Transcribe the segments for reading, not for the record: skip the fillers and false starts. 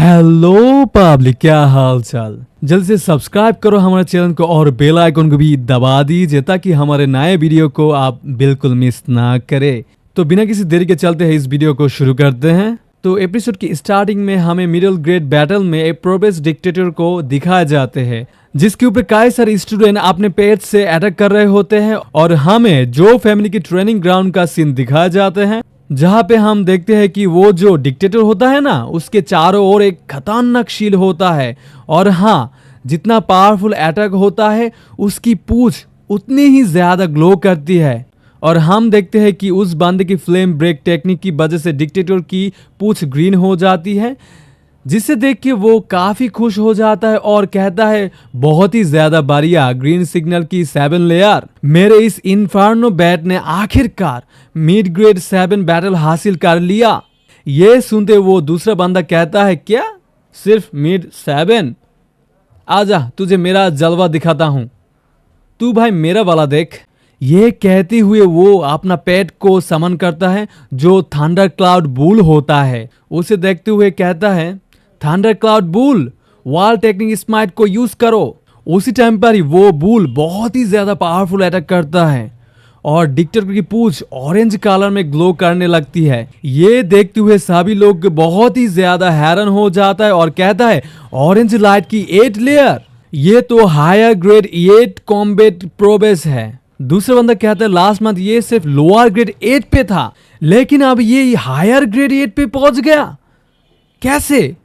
Hello public, क्या हाल चाल। जल्दी से सब्सक्राइब करो हमारे चैनल को और बेल आइकन को भी दबा दीजिए ताकि हमारे नए वीडियो को आप बिल्कुल मिस ना करें। तो बिना किसी देरी के चलते हैं इस वीडियो को शुरू करते हैं। तो एपिसोड की स्टार्टिंग में हमें मिडिल ग्रेड बैटल में एक प्रोबेस डिक्टेटर को दिखाए जाते हैं जिसके ऊपर कई सारे स्टूडेंट अपने पेट से अटैक कर रहे होते हैं और हमें जो फैमिली की ट्रेनिंग ग्राउंड का सीन दिखाए जाते हैं जहाँ पे हम देखते हैं कि वो जो डिक्टेटर होता है ना उसके चारों ओर एक खतरनाक शील्ड होता है और हाँ, जितना पावरफुल अटैक होता है उसकी पूंछ उतनी ही ज्यादा ग्लो करती है और हम देखते हैं कि उस बंदे की फ्लेम ब्रेक टेक्निक की वजह से डिक्टेटर की पूंछ ग्रीन हो जाती है, जिसे देख के वो काफी खुश हो जाता है और कहता है बहुत ही ज्यादा बढ़िया ग्रीन सिग्नल की 7 लेयर। मेरे इस इन्फर्नो बैट ने आखिरकार मिड ग्रेड 7 बैटल हासिल कर लिया। ये सुनते वो दूसरा बंदा कहता है क्या सिर्फ मिड 7? आजा तुझे मेरा जलवा दिखाता हूँ, तू भाई मेरा वाला देख। ये कहते हुए वो अपना पेट को समन करता है जो थंडर क्लाउड बुल होता है। उसे देखते हुए कहता है thunder cloud bull wall technique smite को यूज करो। उसी टाइम पर ही वो बुल बहुत ही ज्यादा पावरफुल अटैक करता है और डिक्टेटर की पूंछ ऑरेंज कलर में ग्लो करने लगती है। ये देखते हुए सभी लोग बहुत ही ज्यादा हैरान हो जाता है और कहता है ऑरेंज लाइट की 8 लेयर, ये तो हायर ग्रेड 8 कॉम्बैट प्रोबेस है। दूसरा बंदा कहता है लास्ट मंथ ये सिर्फ लोअर ग्रेड 8 पे था लेकिन अब ये हायर ग्रेड 8 पे पहुंच गया, कैसे?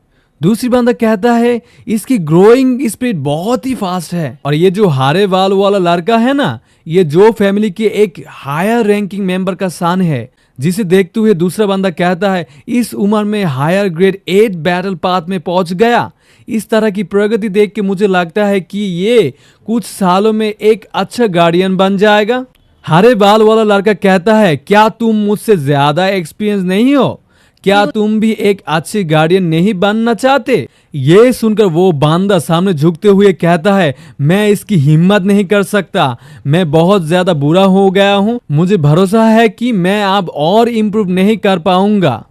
दूसरी बंदा कहता है इसकी ग्रोइंग स्पीड बहुत ही फास्ट है और ये जो हारे वाल वाला लड़का है ना, ये जो फैमिली के एक हायर रैंकिंग मेंबर का सन है। जिसे देखते हुए दूसरा बंदा कहता है इस उम्र में हायर ग्रेड 8 बैटल पाथ में पहुंच गया। इस तरह की प्रगति देख के मुझे लगता है कि ये कुछ सालों में एक अच्छा गार्डियन बन जाएगा। हरे बाल वाला लड़का कहता है क्या तुम मुझसे ज्यादा एक्सपीरियंस नहीं हो? क्या तुम भी एक अच्छी गार्डियन नहीं बनना चाहते? ये सुनकर वो बंदा सामने झुकते हुए कहता है मैं इसकी हिम्मत नहीं कर सकता, मैं बहुत ज्यादा बुरा हो गया हूँ, मुझे भरोसा है कि मैं अब और इम्प्रूव नहीं कर पाऊंगा।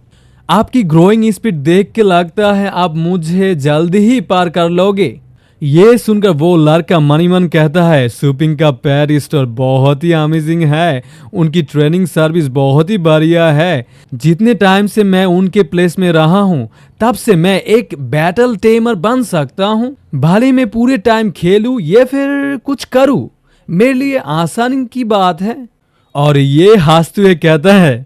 आपकी ग्रोइंग स्पीड देख के लगता है आप मुझे जल्दी ही पार कर लोगे। ये सुनकर वो लड़का मनी मन कहता है सुपिंग का पेट स्टोर बहुत ही अमेजिंग है, उनकी ट्रेनिंग सर्विस बहुत ही बढ़िया है। जितने टाइम से मैं उनके प्लेस में रहा हूँ तब से मैं एक बैटल टेमर बन सकता हूँ। भले मैं पूरे टाइम खेलूं या फिर कुछ करूँ, मेरे लिए आसानी की बात है। और ये हंसते हुए कहता है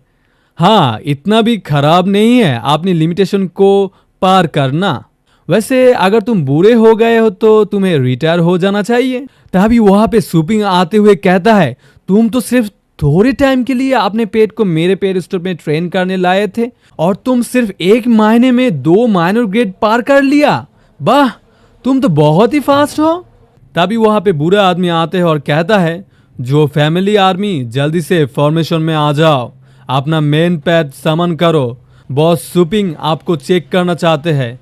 हाँ, इतना भी खराब नहीं है अपनी लिमिटेशन को पार करना। वैसे अगर तुम बुरे हो गए हो तो तुम्हें रिटायर हो जाना चाहिए। तभी वहां पे सुपिंग आते हुए कहता है तुम तो सिर्फ थोड़े टाइम के लिए अपने पेट को मेरे पेट स्टोर में ट्रेन करने लाए थे और तुम सिर्फ 1 महीने में 2 माइनर ग्रेड पार कर लिया। वाह, तुम तो बहुत ही फास्ट हो। तभी वहां पे बुरा आदमी आते हैं और कहता है जो फैमिली आर्मी जल्दी से फॉर्मेशन में आ जाओ, अपना मेन पेट समन करो, बॉस सुपिंग आपको चेक करना चाहते हैं।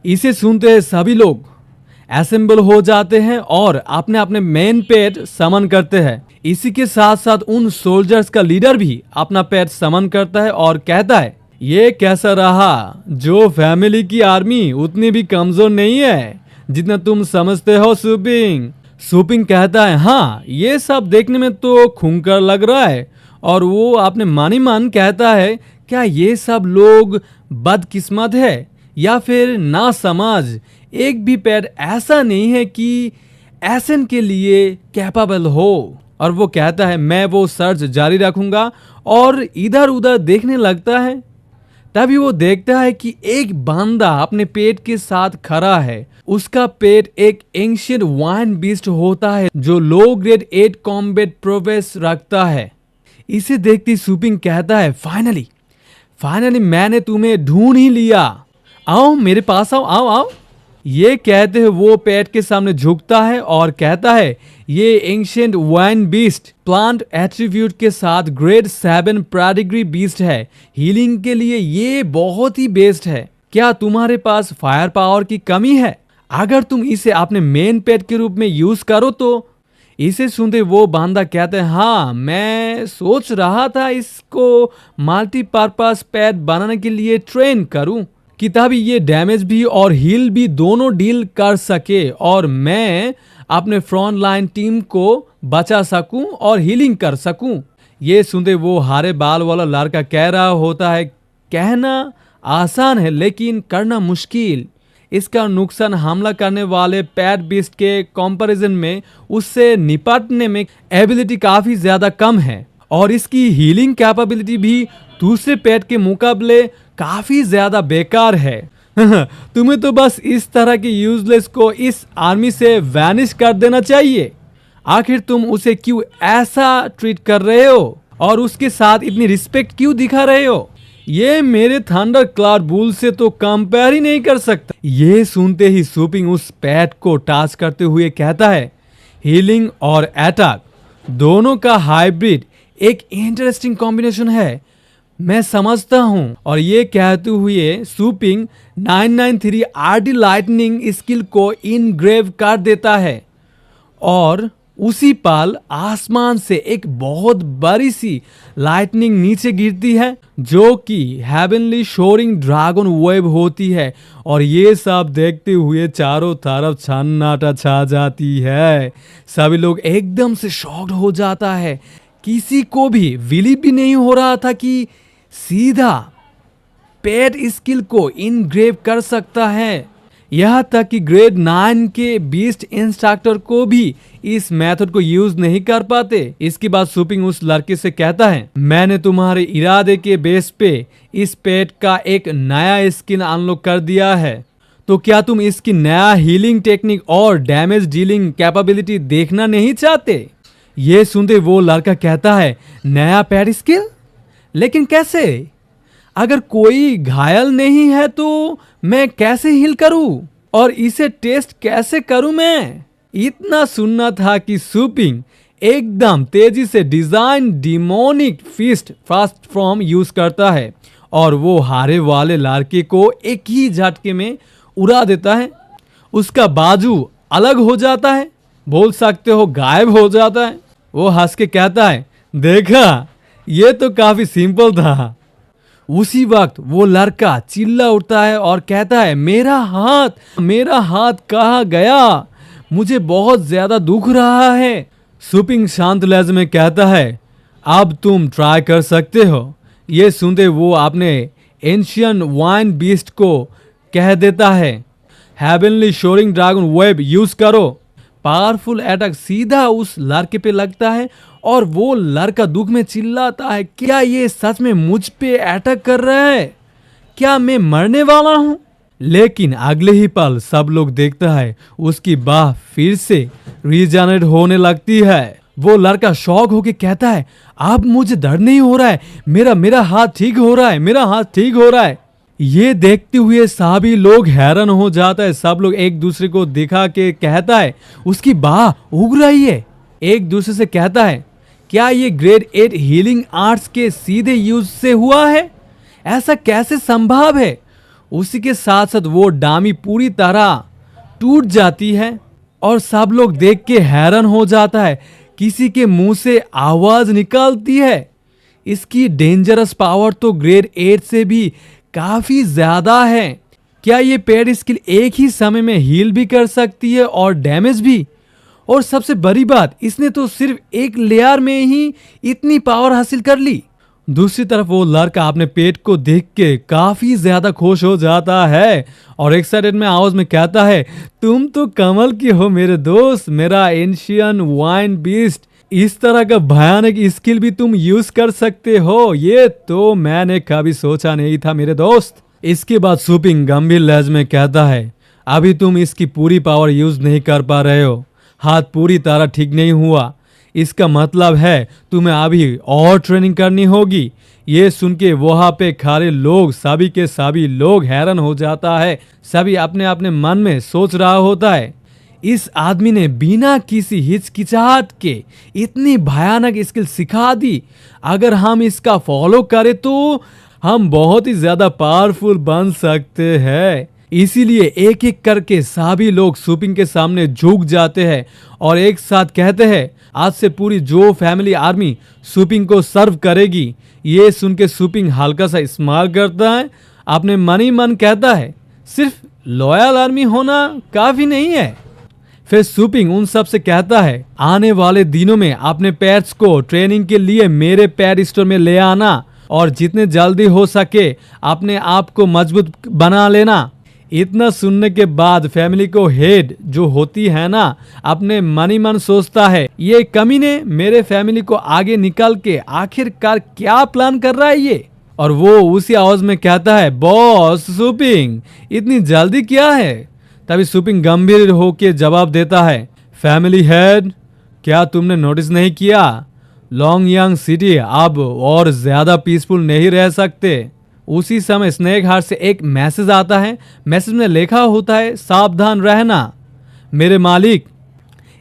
इसे सुनते सभी लोग असेंबल हो जाते हैं और अपने अपने मेन पेट समन करते हैं। इसी के साथ साथ उन सोल्जर्स का लीडर भी अपना पेट समन करता है और कहता है ये कैसा रहा, जो फैमिली की आर्मी उतनी भी कमजोर नहीं है जितना तुम समझते हो सुपिंग। सुपिंग कहता है हाँ, ये सब देखने में तो खूंखार लग रहा है। और वो अपने मानी मान कहता है क्या ये सब लोग बदकिस्मत है या फिर ना समाज? एक भी पेट ऐसा नहीं है कि एसन के लिए कैपेबल हो। और वो कहता है मैं वो सर्च जारी रखूंगा और इधर उधर देखने लगता है। तभी वो देखता है कि एक बंदा अपने पेट के साथ खड़ा है। उसका पेट एक एंशिएंट वाइन बीस्ट होता है जो लो ग्रेड 8 कॉम्बैट प्रोवेस रखता है। इसे देखती सुपिंग कहता है फाइनली मैंने तुम्हें ढूंढ ही लिया, आओ मेरे पास आओ आओ आओ। ये कहते हुए वो पेट के सामने झुकता है और कहता है ये ancient wine beast plant attribute के साथ ग्रेड 7 प्रेडिग्री बीस्ट है, हीलिंग के लिए ये बहुत ही बेस्ट है। क्या तुम्हारे पास फायर पावर की कमी है? अगर तुम इसे अपने मेन पेट के रूप में यूज करो तो। इसे सुनते वो बंदा कहते हैं हाँ, मैं सोच रहा था इसको मल्टीपर्पस पेट बनाने के लिए ट्रेन करूं। कि तभी ये डैमेज भी और हील भी दोनों डील कर सके और मैं अपने फ्रंट लाइन टीम को बचा सकूं और हीलिंग कर सकूं। ये सुनते वो हरे बाल वाला लड़का कह रहा होता है, कहना आसान है लेकिन करना मुश्किल। इसका नुकसान हमला करने वाले पैट बीस्ट के कंपैरिजन में उससे निपटने में एबिलिटी काफी ज्यादा कम है और इसकी हीलिंग कैपेबिलिटी भी दूसरे पैट के मुकाबले काफी ज्यादा बेकार है। तुम्हें तो बस इस तरह के यूजलेस को इस आर्मी से वैनिश कर देना चाहिए। आखिर तुम उसे क्यों ऐसा ट्रीट कर रहे हो और उसके साथ इतनी रिस्पेक्ट क्यों दिखा रहे हो? ये मेरे थंडर क्लाउड बुल से तो कंपेयर ही नहीं कर सकता। ये सुनते ही सूपिंग उस पैट को टच करते हुए कहता है, हीलिंग और अटैक दोनों का हाइब्रिड एक इंटरेस्टिंग कॉम्बिनेशन है, मैं समझता हूं। और ये कहते हुए सूपिंग 993 आरडी लाइटनिंग स्किल को इनग्रेव कर देता है और उसी पल आसमान से एक बहुत बड़ी सी लाइटनिंग नीचे गिरती है जो कि हेवनली शोरिंग ड्रैगन वेव होती है। और ये सब देखते हुए चारों तरफ सन्नाटा छा जाती है। सभी लोग एकदम से शॉक्ड हो जाता है। किसी को भी बिलीव भी नहीं हो रहा था कि सीधा पेट स्किल को इनग्रेव कर सकता है। यहाँ तक कि ग्रेड 9 के बीस्ट इंस्ट्रक्टर को भी इस मेथड को यूज नहीं कर पाते। इसके बाद सूपिंग उस लड़के से कहता है, मैंने तुम्हारे इरादे के बेस पे इस पेट का एक नया स्किन अनलॉक कर दिया है, तो क्या तुम इसकी नया हीलिंग टेक्निक और डैमेज डीलिंग कैपेबिलिटी देखना नहीं चाहते? ये सुनते वो लड़का कहता है, नया पेट स्किल? लेकिन कैसे? अगर कोई घायल नहीं है तो मैं कैसे हील करूं और इसे टेस्ट कैसे करूं? मैं इतना सुनना था कि सूपिंग एकदम तेजी से design demonic feast fast form use करता है और वो हारे वाले लड़के को एक ही झटके में उड़ा देता है। उसका बाजू अलग हो जाता है, बोल सकते हो गायब हो जाता है। वो हंस के कहता है, देखा ये तो काफी सिंपल था। उसी वक्त वो लड़का चिल्ला उठता है और कहता है, मेरा हाथ कहाँ गया? मुझे बहुत ज्यादा दुख रहा है। सूपिंग शांत लहजे में कहता है, अब तुम ट्राई कर सकते हो। ये सुनते वो अपने एंशियन वाइन बीस्ट को कह देता है, heavenly shoring dragon web use करो। पावरफुल अटैक सीधा उस लड़के पे लगता है और वो लड़का दुख में चिल्लाता है, क्या ये सच में मुझ पे अटैक कर रहा है? क्या मैं मरने वाला हूँ? लेकिन अगले ही पल सब लोग देखता है उसकी बाह फिर से रीजनरेट होने लगती है। वो लड़का शॉक होके कहता है, अब मुझे दर्द नहीं हो रहा है, मेरा हाथ ठीक हो रहा है, मेरा हाथ ठीक हो रहा है। ये देखते हुए सभी लोग हैरान हो जाता है। सब लोग एक दूसरे को दिखा के कहता है, उसकी बाह उग रही है। एक दूसरे से कहता है, क्या ये ग्रेड 8 हीलिंग आर्ट्स के सीधे यूज से हुआ है? ऐसा कैसे संभव है? उसी के साथ साथ वो डामी पूरी तरह टूट जाती है और सब लोग देख के हैरान हो जाता है। किसी के मुंह से आवाज निकलती है, इसकी डेंजरस पावर तो ग्रेड 8 से भी काफी ज्यादा है। क्या ये पेड स्किल एक ही समय में हील भी कर सकती है और डैमेज भी? और सबसे बड़ी बात, इसने तो सिर्फ एक लेयर में ही इतनी पावर हासिल कर ली। दूसरी तरफ वो लड़का अपने पेट को देख के काफी ज्यादा खुश हो जाता है और एक्साइटेड में आवाज में कहता है, तुम तो कमल की हो मेरे दोस्त, मेरा एंशियन वाइन बीस्ट। इस तरह का भयानक स्किल भी तुम यूज कर सकते हो, ये तो मैंने कभी सोचा नहीं था मेरे दोस्त। इसके बाद सूपिंग गंभीर लहजे में कहता है, अभी तुम इसकी पूरी पावर यूज नहीं कर पा रहे हो, हाथ पूरी तरह ठीक नहीं हुआ। इसका मतलब है तुम्हें अभी और ट्रेनिंग करनी होगी। ये सुन के वहां पे खड़े लोग सभी के सभी लोग हैरान हो जाता है। सभी अपने अपने मन में सोच रहा होता है, इस आदमी ने बिना किसी हिचकिचाहट के इतनी भयानक स्किल सिखा दी। अगर हम इसका फॉलो करें तो हम बहुत ही ज्यादा पावरफुल बन सकते हैं। इसीलिए एक एक करके सभी लोग सूपिंग के सामने झुक जाते हैं और एक साथ कहते हैं, आज से पूरी जो फैमिली आर्मी सूपिंग को सर्व करेगी। ये सुन के सूपिंग हल्का सा स्माइल करता है अपने मन ही मन कहता है सिर्फ लॉयल आर्मी होना काफी नहीं है। फिर सुपिंग उन सब से कहता है आने वाले दिनों में अपने पेट्स को ट्रेनिंग के लिए मेरे पेट स्टोर में ले आना और जितने जल्दी हो सके अपने आप को मजबूत बना लेना। इतना सुनने के बाद फैमिली को हेड जो होती है ना अपने मन ही मन सोचता है ये कमीने मेरे फैमिली को आगे निकाल के आखिरकार क्या प्लान कर रहा है ये। और वो उसी आवाज में कहता है बॉस सुपिंग इतनी जल्दी क्या है। तभी सुपिंग गंभीर होकर जवाब देता है फैमिली हेड क्या तुमने नोटिस नहीं किया लॉन्ग यंग सिटी अब और ज्यादा पीसफुल नहीं रह सकते। उसी समय स्नेक हार्ट से एक मैसेज आता है। मैसेज में लिखा होता है सावधान रहना मेरे मालिक।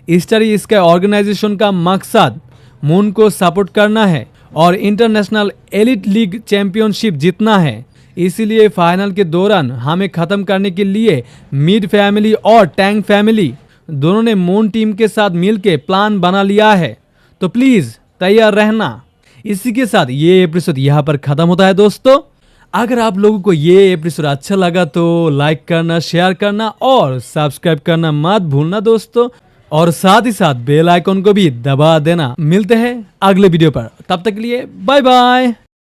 ईस्टरी स्काई ऑर्गेनाइजेशन का मकसद मून को सपोर्ट करना है और इंटरनेशनल एलिट लीग चैंपियनशिप जीतना है। इसीलिए फाइनल के दौरान हमें खत्म करने के लिए मिड फैमिली और टैंक फैमिली दोनों ने मून टीम के साथ मिलकर प्लान बना लिया है। तो प्लीज तैयार रहना। इसी के साथ ये एपिसोड यहाँ पर खत्म होता है दोस्तों। अगर आप लोगों को ये एपिसोड अच्छा लगा तो लाइक करना शेयर करना और सब्सक्राइब करना मत भूलना दोस्तों। और साथ ही साथ बेल आइकन को भी दबा देना। मिलते हैं अगले वीडियो पर, तब तक के लिए बाय बाय।